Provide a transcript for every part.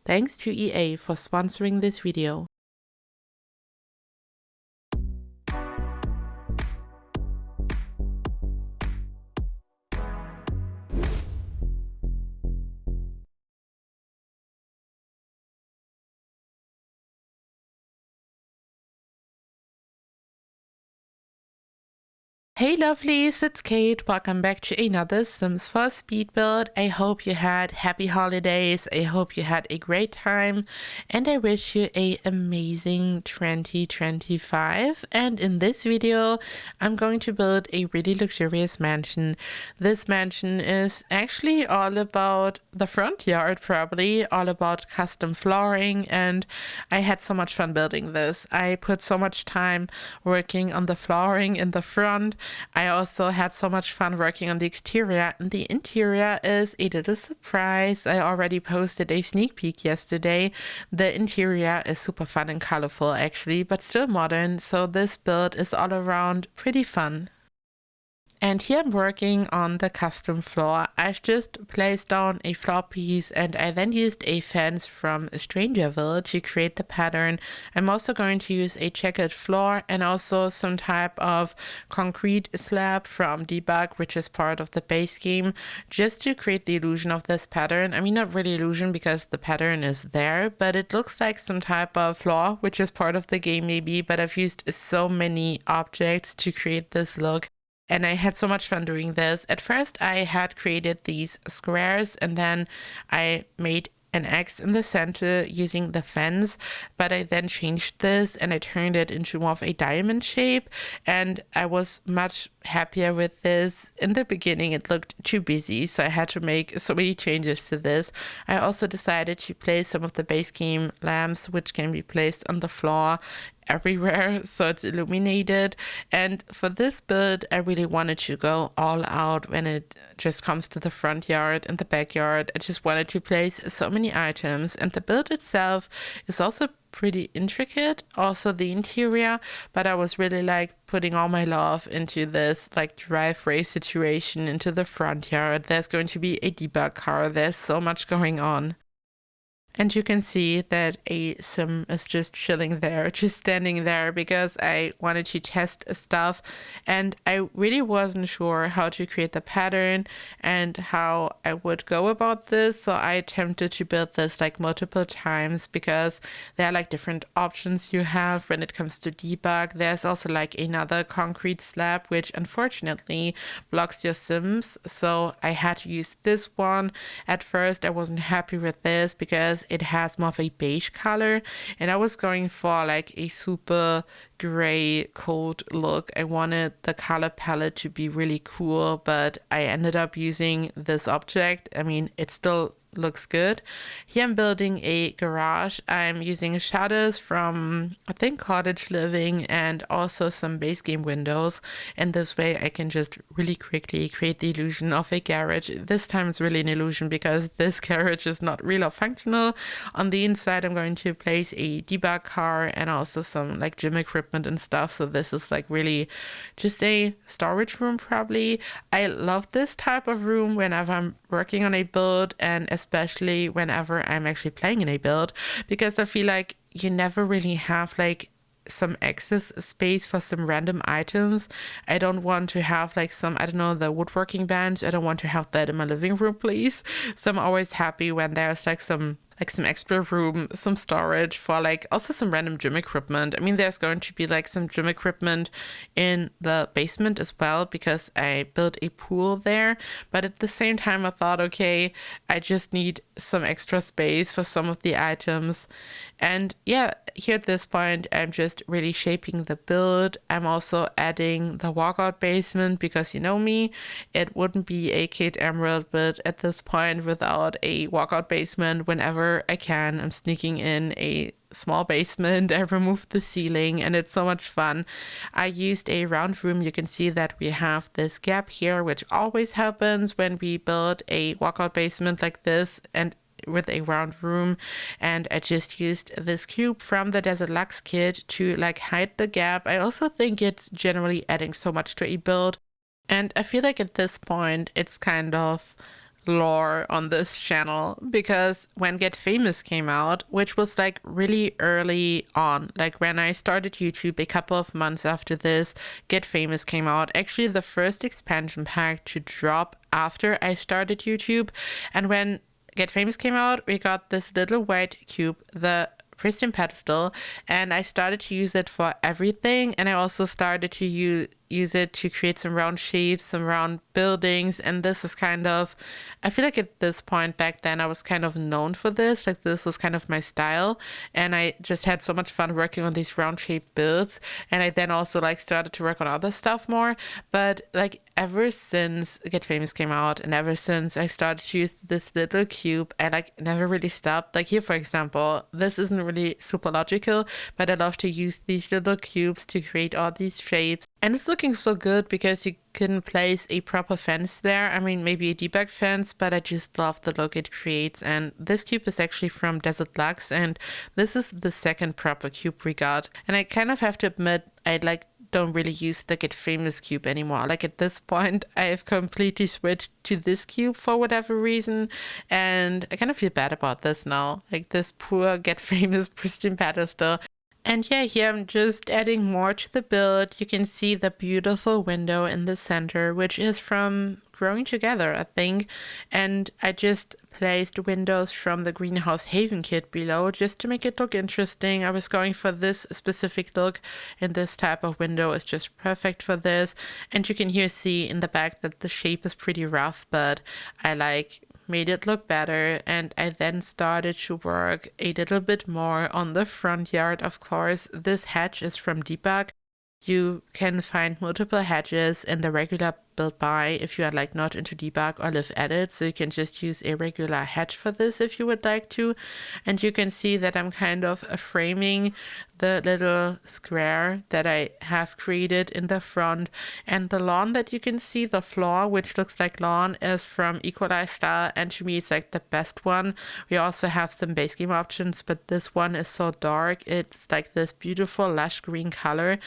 Thanks to EA for sponsoring this video. Hey lovelies, it's Kate. Welcome back to another Sims 4 speed build. I hope you had happy holidays. I hope you had a great time, and I wish you a amazing 2025. And in this video, I'm going to build a really luxurious mansion. This mansion is actually all about the front yard, probably all about custom flooring, and I had so much fun building this. I put so much time working on the flooring in the front. I also had so much fun working on the exterior, and the interior is a little surprise. I already posted a sneak peek yesterday. The interior is super fun and colorful actually, but still modern, so this build is all around pretty fun. And here I'm working on the custom floor. I've just placed down a floor piece and I then used a fence from Strangerville to create the pattern. I'm also going to use a checkered floor and also some type of concrete slab from Debug, which is part of the base game, just to create the illusion of this pattern. I mean, not really illusion because the pattern is there, but it looks like some type of floor, which is part of the game maybe, but I've used so many objects to create this look. And I had so much fun doing this. At first, I had created these squares and then I made an X in the center using the fence, but I then changed this and I turned it into more of a diamond shape, and I was much happier with this. In the beginning it looked too busy, so I had to make so many changes to this. I also decided to place some of the base game lamps, which can be placed on the floor everywhere so it's illuminated. And for this build I really wanted to go all out when it just comes to the front yard and the backyard. I just wanted to place so many items, and the build itself is also pretty intricate, also the interior, but I was really like putting all my love into this like driveway situation into the front yard. There's going to be a debug car. There's so much going on. And you can see that a sim is just chilling there, just standing there, because I wanted to test stuff and I really wasn't sure how to create the pattern and how I would go about this. So I attempted to build this like multiple times because there are like different options you have when it comes to debug. There's also like another concrete slab, which unfortunately blocks your sims. So I had to use this one. At first I wasn't happy with this because it has more of a beige color, and I was going for like a super gray cold look. I wanted the color palette to be really cool, but I ended up using this object. I mean, it still looks good. Here I'm building a garage. I'm using shutters from, I think, Cottage Living, and also some base game windows, and this way I can just really quickly create the illusion of a garage. This time it's really an illusion because this garage is not real or functional. On the inside I'm going to place a debug car and also some like gym equipment and stuff, so this is like really just a storage room probably. I love this type of room whenever I'm working on a build, and especially whenever I'm actually playing in a build, because I feel like you never really have like some excess space for some random items. I don't want to have like some, I don't know, the woodworking bench. I don't want to have that in my living room, please. So I'm always happy when there's like some extra room, some storage for like also some random gym equipment. I mean, there's going to be like some gym equipment in the basement as well because I built a pool there, but at the same time I thought, okay, I just need some extra space for some of the items. And yeah, here at this point I'm just really shaping the build. I'm also adding the walkout basement because, you know me, it wouldn't be a KateEmerald build at this point without a walkout basement. Whenever I can, I'm sneaking in a small basement. I removed the ceiling and it's so much fun. I used a round room. You can see that we have this gap here, which always happens when we build a walkout basement like this and with a round room, and I just used this cube from the Desert Lux kit to like hide the gap. I also think it's generally adding so much to a build, and I feel like at this point it's kind of lore on this channel, because when Get Famous came out, which was like really early on, like when I started YouTube a couple of months after this, Get Famous came out, actually the first expansion pack to drop after I started YouTube. And when Get Famous came out, we got this little white cube, the pristine pedestal, and I started to use it for everything. And I also started to use it to create some round shapes, some round buildings. And this is kind of, I feel like at this point back then I was kind of known for this, like this was kind of my style, and I just had so much fun working on these round shaped builds. And I then also like started to work on other stuff more. But like ever since Get Famous came out, and ever since I started to use this little cube, I like never really stopped. Like here, for example, this isn't really super logical, but I love to use these little cubes to create all these shapes. And it's looking so good because you couldn't place a proper fence there. I mean, maybe a debug fence, but I just love the look it creates. And this cube is actually from Desert Lux, and this is the second proper cube we got. And I kind of have to admit, I like don't really use the Get Famous cube anymore. Like at this point, I've completely switched to this cube for whatever reason, and I kind of feel bad about this now. Like this poor Get Famous pristine pedestal. And yeah, here I'm just adding more to the build. You can see the beautiful window in the center, which is from Growing Together, I think. And I just placed windows from the Greenhouse Haven kit below just to make it look interesting. I was going for this specific look, and this type of window is just perfect for this. And you can here see in the back that the shape is pretty rough, but I like made it look better. And I then started to work a little bit more on the front yard. Of course, this hedge is from Debug. You can find multiple hedges in the regular build by if you are like not into debug or live edit, so you can just use a regular hedge for this if you would like to. And you can see that I'm kind of framing the little square that I have created in the front. And the lawn that you can see, the floor which looks like lawn, is from Equalize Style, and to me it's like the best one. We also have some base game options, but this one is so dark, it's like this beautiful lush green color.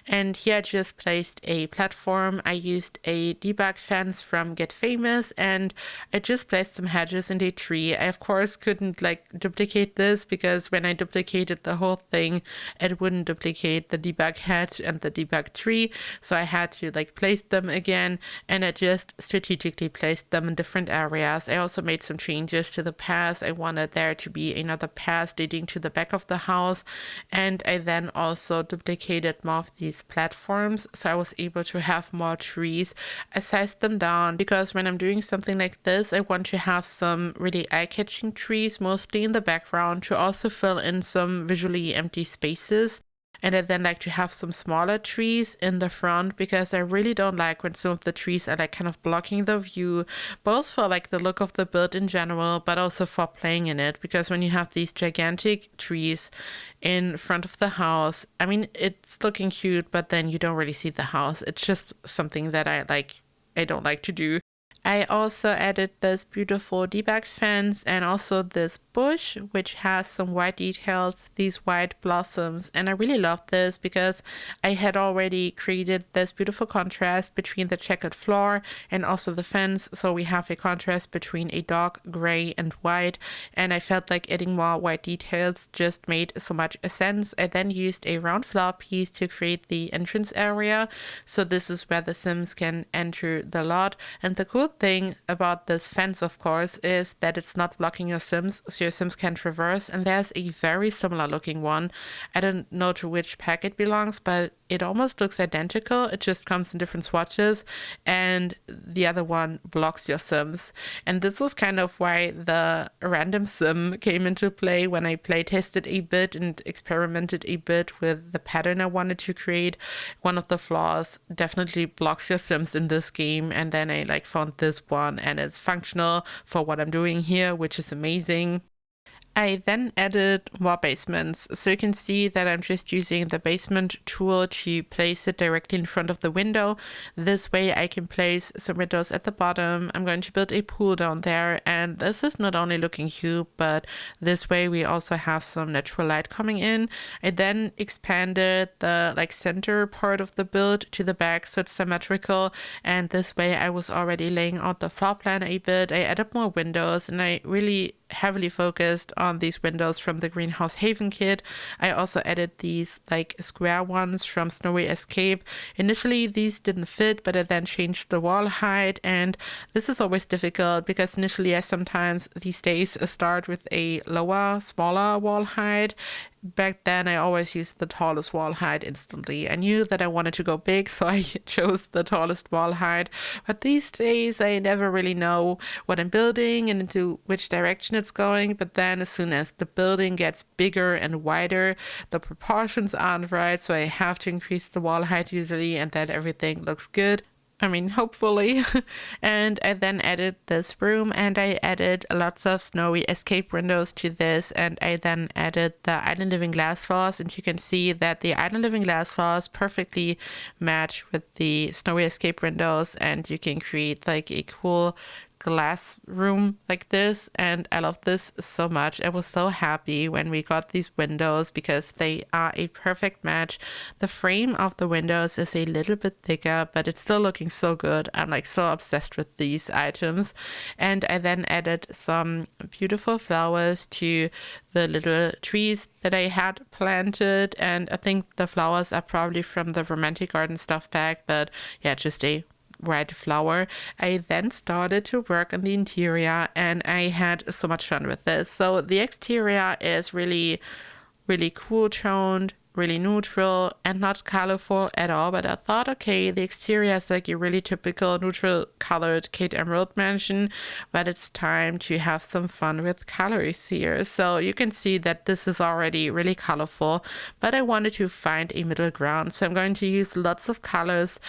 And here I just placed a platform. I used a debug fence from Get Famous, and I just placed some hedges in a tree. I of course couldn't like duplicate this, because when I duplicated the whole thing it wouldn't duplicate the debug hedge and the debug tree, so I had to like place them again, and I just strategically placed them in different areas. I also made some changes to the path. I wanted there to be another path leading to the back of the house, and I then also duplicated more of these platforms, so I was able to have more trees. I sized them down because when I'm doing something like this, I want to have some really eye-catching trees, mostly in the background, to also fill in some visually empty spaces. And I then like to have some smaller trees in the front, because I really don't like when some of the trees are like kind of blocking the view, both for like the look of the build in general, but also for playing in it. Because when you have these gigantic trees in front of the house, I mean, it's looking cute, but then you don't really see the house. It's just something that I don't like to do. I also added this beautiful debug fence and also this bush, which has some white details, these white blossoms. And I really love this because I had already created this beautiful contrast between the checkered floor and also the fence. So we have a contrast between a dark gray and white. And I felt like adding more white details just made so much sense. I then used a round flower piece to create the entrance area. So this is where the Sims can enter the lot. And the cool thing about this fence, of course, is that it's not blocking your Sims, so your Sims can traverse. And there's a very similar looking one. I don't know to which pack it belongs, but it almost looks identical. It just comes in different swatches, and the other one blocks your Sims. And this was kind of why the random Sim came into play when I play tested a bit and experimented a bit with the pattern I wanted to create. One of the flaws definitely blocks your Sims in this game, and then I like found this one, and it's functional for what I'm doing here, which is amazing. I then added more basements. So you can see that I'm just using the basement tool to place it directly in front of the window. This way I can place some windows at the bottom. I'm going to build a pool down there, and this is not only looking cute, but this way we also have some natural light coming in. I then expanded the center part of the build to the back so it's symmetrical, and this way I was already laying out the floor plan a bit. I added more windows, and I really heavily focused on these windows from the Greenhouse Haven kit. I also added these square ones from Snowy Escape. Initially these didn't fit, but I then changed the wall height, and this is always difficult because initially I sometimes these days start with a smaller wall height. Back then I always used the tallest wall height instantly. I knew that I wanted to go big, so I chose the tallest wall height, but these days I never really know what I'm building and into which direction it's going. But then as soon as the building gets bigger and wider, the proportions aren't right, so I have to increase the wall height usually, and then everything looks good. I mean, hopefully. And I then added this room, and I added lots of Snowy Escape windows to this, and I then added the Island Living glass floors, and you can see that the Island Living glass floors perfectly match with the Snowy Escape windows, and you can create a cool glass room like this, and I love this so much. I was so happy when we got these windows because they are a perfect match. The frame of the windows is a little bit thicker, but it's still looking so good. I'm so obsessed with these items. And I then added some beautiful flowers to the little trees that I had planted, and I think the flowers are probably from the Romantic Garden stuff pack, but yeah, just a red flower. I then started to work on the interior, and I had so much fun with this. So the exterior is really cool toned, really neutral, and not colorful at all. But I thought, okay, the exterior is a really typical neutral colored KateEmerald mansion, but it's time to have some fun with colors here. So you can see that this is already really colorful, but I wanted to find a middle ground. So I'm going to use lots of colors.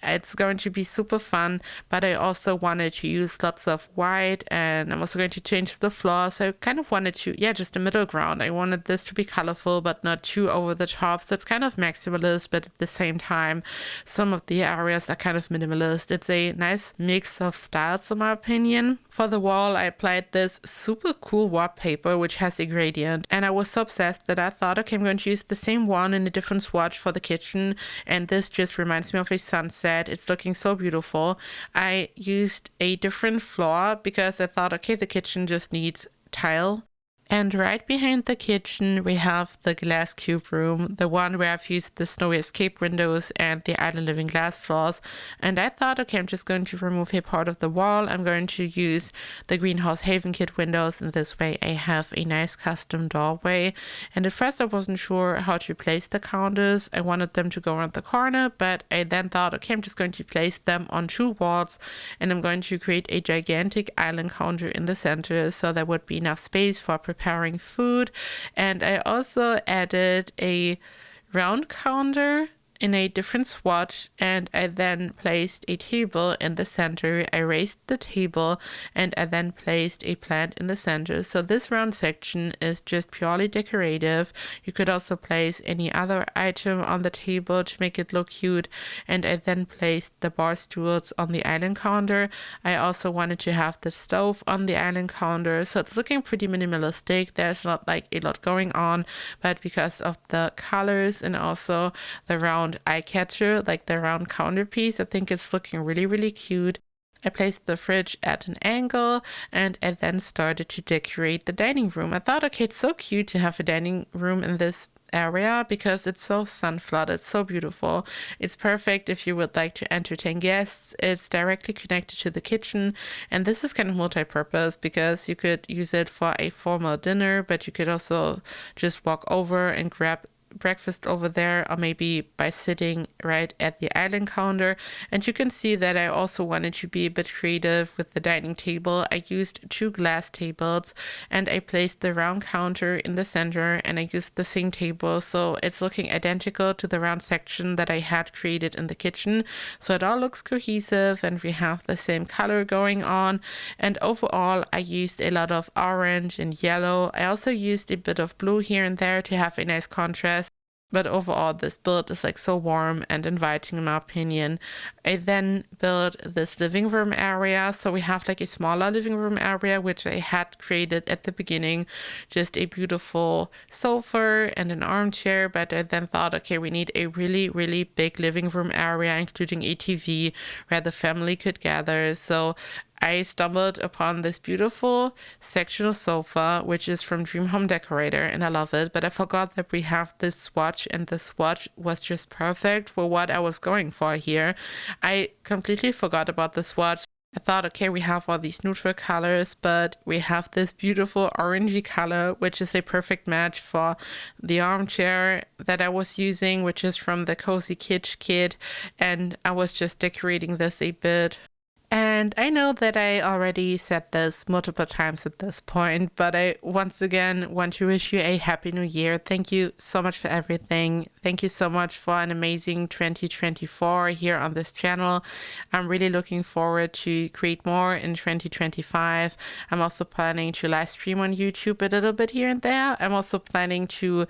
It's going to be super fun, but I also wanted to use lots of white, and I'm also going to change the floor. So I kind of wanted to, just a middle ground. I wanted this to be colorful, but not too over the top. So it's kind of maximalist, but at the same time, some of the areas are kind of minimalist. It's a nice mix of styles, in my opinion. For the wall, I applied this super cool wallpaper, which has a gradient, and I was so obsessed that I thought, okay, I'm going to use the same one in a different swatch for the kitchen, and this just reminds me of a sunset. It's looking so beautiful. I used a different floor because I thought, okay, the kitchen just needs tile. And right behind the kitchen, we have the glass cube room, the one where I've used the Snowy Escape windows and the Island Living glass floors. And I thought, okay, I'm just going to remove a part of the wall. I'm going to use the Greenhouse Haven kit windows, and this way I have a nice custom doorway. And at first I wasn't sure how to place the counters. I wanted them to go around the corner, but I then thought, okay, I'm just going to place them on two walls, and I'm going to create a gigantic island counter in the center, so there would be enough space for preparing food. And I also added a round counter in a different swatch, and I then placed a table in the center. I raised the table, and I then placed a plant in the center. So this round section is just purely decorative. You could also place any other item on the table to make it look cute. And I then placed the bar stools on the island counter. I also wanted to have the stove on the island counter, so it's looking pretty minimalistic. There's not a lot going on, but because of the colors and also the round eye catcher, the round counterpiece, I think it's looking really cute. I placed the fridge at an angle, and I then started to decorate the dining room. I thought, okay, it's so cute to have a dining room in this area because it's so sun flooded, so beautiful. It's perfect if you would like to entertain guests. It's directly connected to the kitchen, and this is kind of multi-purpose because you could use it for a formal dinner, but you could also just walk over and grab breakfast over there, or maybe by sitting right at the island counter. And you can see that I also wanted to be a bit creative with the dining table. I used 2 glass tables and I placed the round counter in the center, and I used the same table, so it's looking identical to the round section that I had created in the kitchen. So it all looks cohesive and we have the same color going on. And overall I used a lot of orange and yellow. I also used a bit of blue here and there to have a nice contrast. But overall, this build is like so warm and inviting in my opinion. I then built this living room area. So we have like a smaller living room area, which I had created at the beginning. Just a beautiful sofa and an armchair. But I then thought, okay, we need a really, really big living room area, including a TV where the family could gather. So I stumbled upon this beautiful sectional sofa, which is from Dream Home Decorator, and I love it. But I forgot that we have this swatch, and the swatch was just perfect for what I was going for here. I completely forgot about the swatch. I thought, okay, we have all these neutral colors, but we have this beautiful orangey color, which is a perfect match for the armchair that I was using, which is from the Cozy Kitsch kit. And I was just decorating this a bit. And I know that I already said this multiple times at this point, but I once again want to wish you a happy new year. Thank you so much for everything. Thank you so much for an amazing 2024 here on this channel. I'm really looking forward to create more in 2025. I'm also planning to live stream on YouTube a little bit here and there. I'm also planning to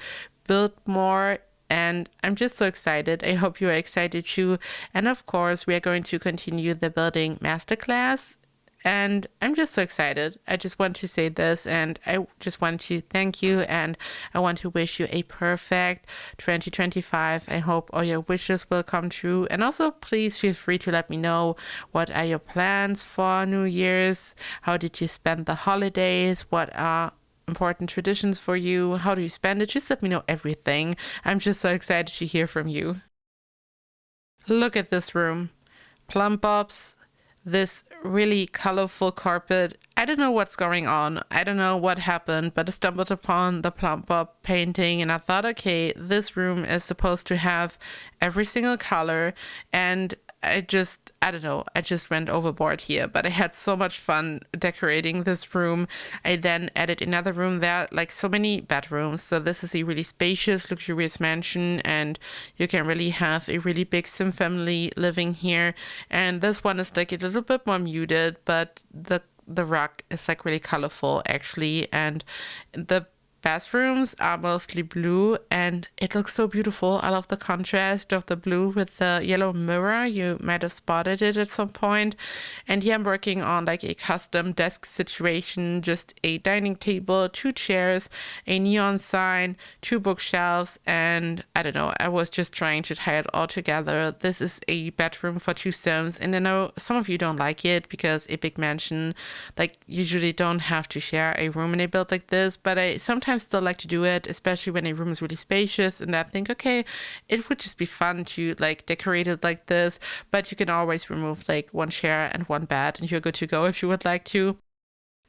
build more. And I'm just so excited. I hope you are excited too. And of course, we are going to continue the building masterclass. And I'm just so excited. I just want to say this, and I just want to thank you, and I want to wish you a perfect 2025. I hope all your wishes will come true. And also, please feel free to let me know, what are your plans for New Year's? How did you spend the holidays? What are important traditions for you? How do you spend it? Just let me know everything. I'm just so excited to hear from you. Look at this room. Plum bobs, this really colorful carpet. I don't know what's going on. I don't know what happened, but I stumbled upon the plum bob painting and I thought, okay, this room is supposed to have every single color. And I don't know, I just went overboard here, but I had so much fun decorating this room. I then added another room there, like so many bedrooms. So this is a really spacious, luxurious mansion, and you can really have a really big sim family living here. And this one is like a little bit more muted, but the rug is like really colorful actually, and the bathrooms are mostly blue and it looks so beautiful. I love the contrast of the blue with the yellow mirror. You might have spotted it at some point. And here I'm working on like a custom desk situation, just a dining table, 2 chairs, a neon sign, 2 bookshelves, and I don't know, I was just trying to tie it all together. This is a bedroom for 2 sims, and I know some of you don't like it because a big mansion like usually don't have to share a room in a build like this, but I sometimes still like to do it, especially when a room is really spacious, and I think, okay, it would just be fun to like decorate it like this. But you can always remove like 1 chair and 1 bed and you're good to go if you would like to.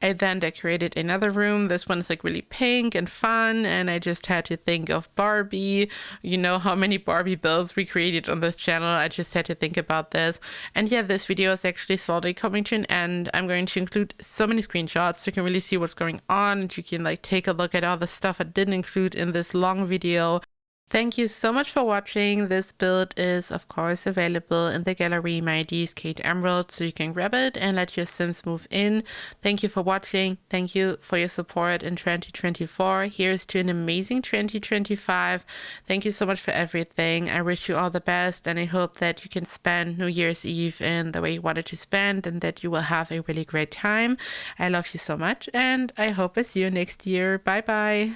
I then decorated another room. This one is like really pink and fun, and I just had to think of Barbie. You know how many Barbie builds we created on this channel. I just had to think about this. And yeah, this video is actually slowly coming to an end. I'm going to include so many screenshots so you can really see what's going on, and you can like take a look at all the stuff I didn't include in this long video. Thank you so much for watching. This build is of course available in the gallery. My ID is KateEmerald, so you can grab it and let your sims move in. Thank you for watching. Thank you for your support in 2024. Here's to an amazing 2025. Thank you so much for everything. I wish you all the best, and I hope that you can spend New Year's Eve in the way you wanted to spend, and that you will have a really great time. I love you so much, and I hope I see you next year. Bye bye.